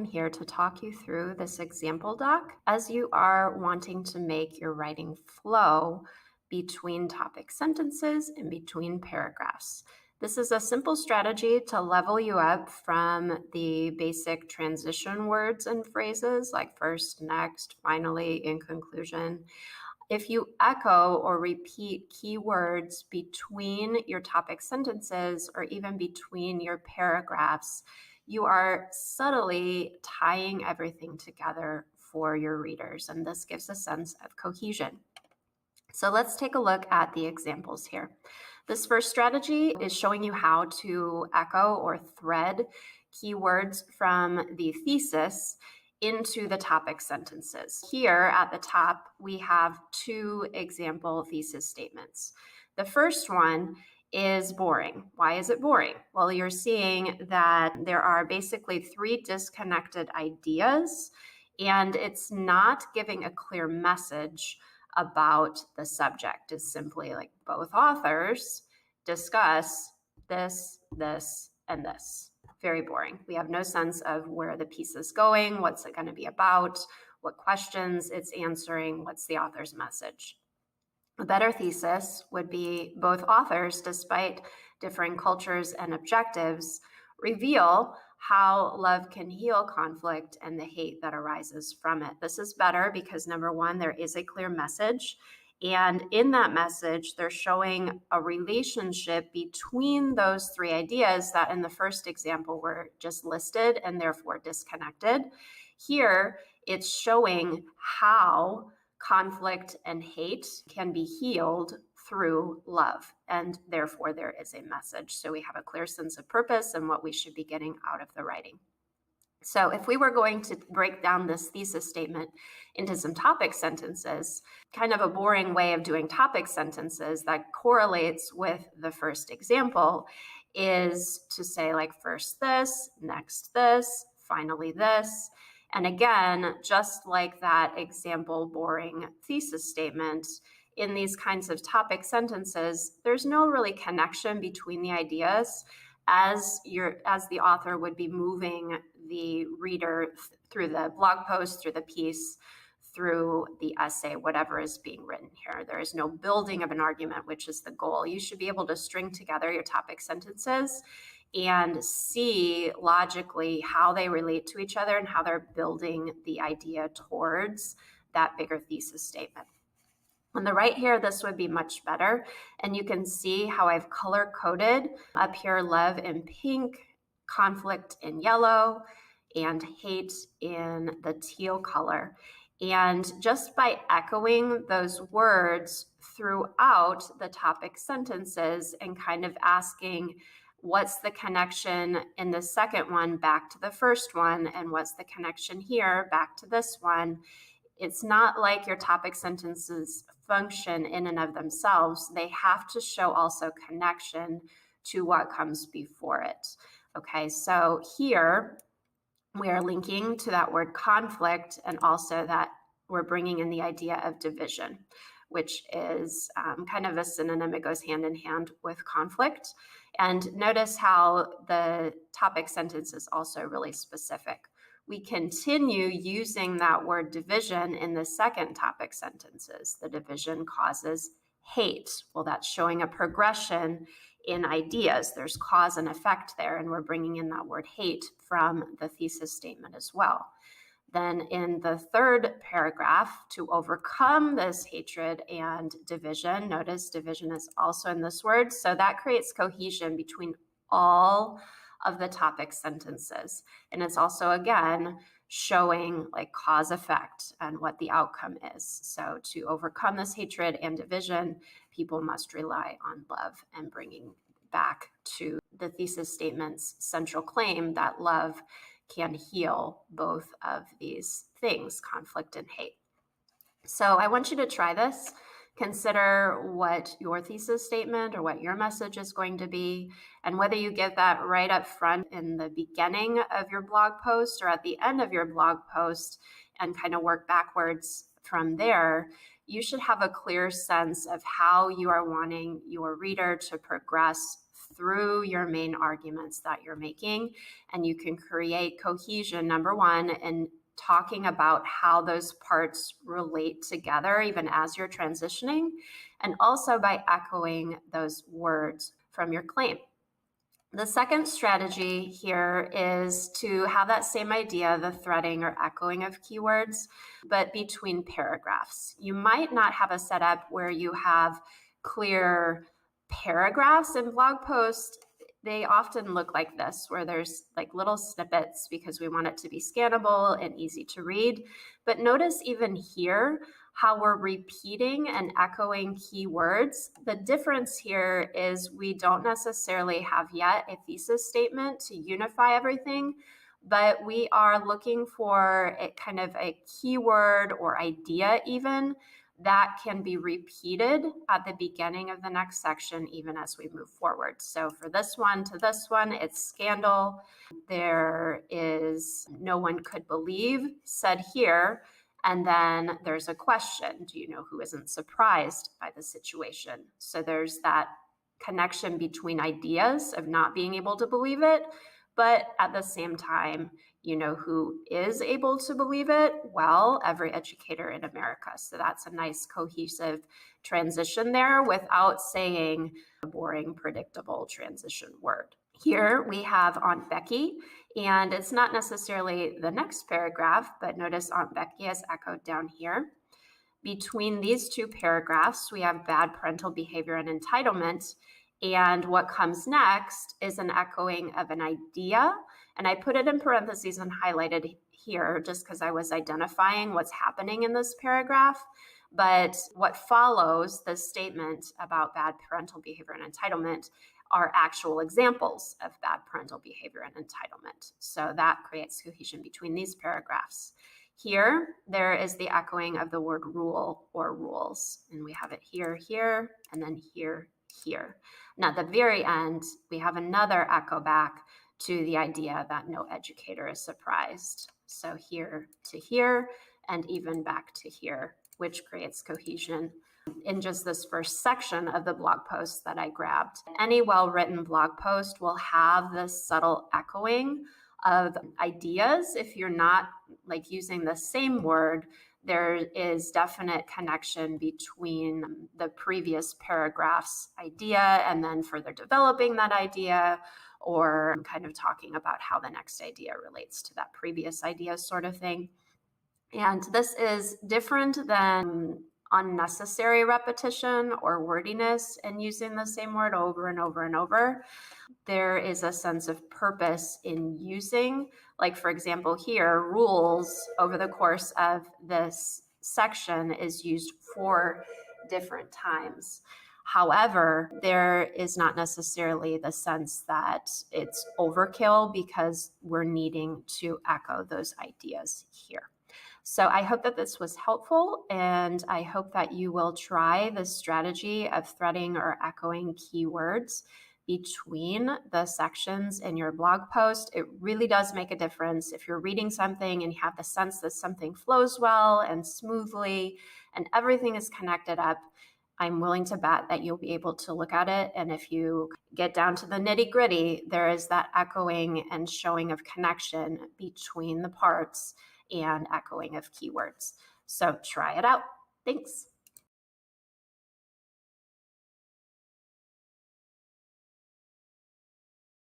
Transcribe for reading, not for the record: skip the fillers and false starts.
I'm here to talk you through this example doc as you are wanting to make your writing flow between topic sentences and between paragraphs. This is a simple strategy to level you up from the basic transition words and phrases like first, next, finally, in conclusion. If you echo or repeat keywords between your topic sentences or even between your paragraphs, you are subtly tying everything together for your readers, and this gives a sense of cohesion. So let's take a look at the examples here. This first strategy is showing you how to echo or thread keywords from the thesis into the topic sentences. Here at the top, we have two example thesis statements. The first one is boring. Why is it boring? Well, you're seeing that there are basically three disconnected ideas, and it's not giving a clear message about the subject. It's simply like both authors discuss this, and this. Very boring. We have no sense of where the piece is going, what's it going to be about, what questions it's answering, what's the author's message. A better thesis would be both authors, despite differing cultures and objectives, reveal how love can heal conflict and the hate that arises from it. This is better because, number one, there is a clear message. And in that message, they're showing a relationship between those three ideas that in the first example were just listed and therefore disconnected. Here, it's showing how conflict and hate can be healed through love, and therefore there is a message. So we have a clear sense of purpose and what we should be getting out of the writing. So if we were going to break down this thesis statement into some topic sentences, kind of a boring way of doing topic sentences that correlates with the first example is to say like first this, next this, finally this. And again, just like that example boring thesis statement, in these kinds of topic sentences, there's no really connection between the ideas as the author would be moving the reader through the blog post, through the piece, through the essay, whatever is being written here. There is no building of an argument, which is the goal. You should be able to string together your topic sentences and see logically how they relate to each other and how they're building the idea towards that bigger thesis statement. On the right here, this would be much better. And you can see how I've color coded up here, love in pink, conflict in yellow, and hate in the teal color. And just by echoing those words throughout the topic sentences and kind of asking, what's the connection in the second one back to the first one? And what's the connection here back to this one? It's not like your topic sentences function in and of themselves. They have to show also connection to what comes before it. Okay, so here we are linking to that word conflict, and also that we're bringing in the idea of division, which is kind of a synonym. It goes hand in hand with conflict. And notice how the topic sentence is also really specific. We continue using that word division in the second topic sentences. The division causes hate. Well, that's showing a progression in ideas. There's cause and effect there, and we're bringing in that word hate from the thesis statement as well. Then in the third paragraph, to overcome this hatred and division, notice division is also in this word. So that creates cohesion between all of the topic sentences. And it's also, again, showing like cause effect and what the outcome is. So to overcome this hatred and division, people must rely on love, and bringing back to the thesis statement's central claim that love can heal both of these things, conflict and hate. So I want you to try this. Consider what your thesis statement or what your message is going to be, and whether you get that right up front in the beginning of your blog post or at the end of your blog post and kind of work backwards from there, you should have a clear sense of how you are wanting your reader to progress through your main arguments that you're making, and you can create cohesion, number one, in talking about how those parts relate together, even as you're transitioning, and also by echoing those words from your claim. The second strategy here is to have that same idea, the threading or echoing of keywords, but between paragraphs. You might not have a setup where you have clear paragraphs in blog posts. They often look like this, where there's like little snippets because we want it to be scannable and easy to read. But notice even here, how we're repeating and echoing keywords. The difference here is we don't necessarily have yet a thesis statement to unify everything, but we are looking for a kind of a keyword or idea even that can be repeated at the beginning of the next section, even as we move forward. So for this one to this one, it's scandal. There is no one could believe said here. And then there's a question. Do you know who isn't surprised by the situation? So there's that connection between ideas of not being able to believe it, but at the same time, you know who is able to believe it? Well, every educator in America. So that's a nice cohesive transition there without saying a boring, predictable transition word. Here we have Aunt Becky, and it's not necessarily the next paragraph, but notice Aunt Becky is echoed down here. Between these two paragraphs, we have bad parental behavior and entitlement. And what comes next is an echoing of an idea. And I put it in parentheses and highlighted here just because I was identifying what's happening in this paragraph. But what follows the statement about bad parental behavior and entitlement are actual examples of bad parental behavior and entitlement. So that creates cohesion between these paragraphs. Here, there is the echoing of the word rule or rules. And we have it here, here, and then here, here. Now, at the very end, we have another echo back to the idea that no educator is surprised. So here to here, and even back to here, which creates cohesion in just this first section of the blog post that I grabbed. Any well-written blog post will have this subtle echoing of ideas. If you're not like using the same word, there is definite connection between the previous paragraph's idea and then further developing that idea, or kind of talking about how the next idea relates to that previous idea sort of thing. And this is different than unnecessary repetition or wordiness and using the same word over and over and over. There is a sense of purpose in using, like for example here, rules over the course of this section is used 4 different times. However, there is not necessarily the sense that it's overkill because we're needing to echo those ideas here. So I hope that this was helpful, and I hope that you will try the strategy of threading or echoing keywords between the sections in your blog post. It really does make a difference if you're reading something and you have the sense that something flows well and smoothly and everything is connected up. I'm willing to bet that you'll be able to look at it, and if you get down to the nitty-gritty, there is that echoing and showing of connection between the parts and echoing of keywords. So try it out. Thanks.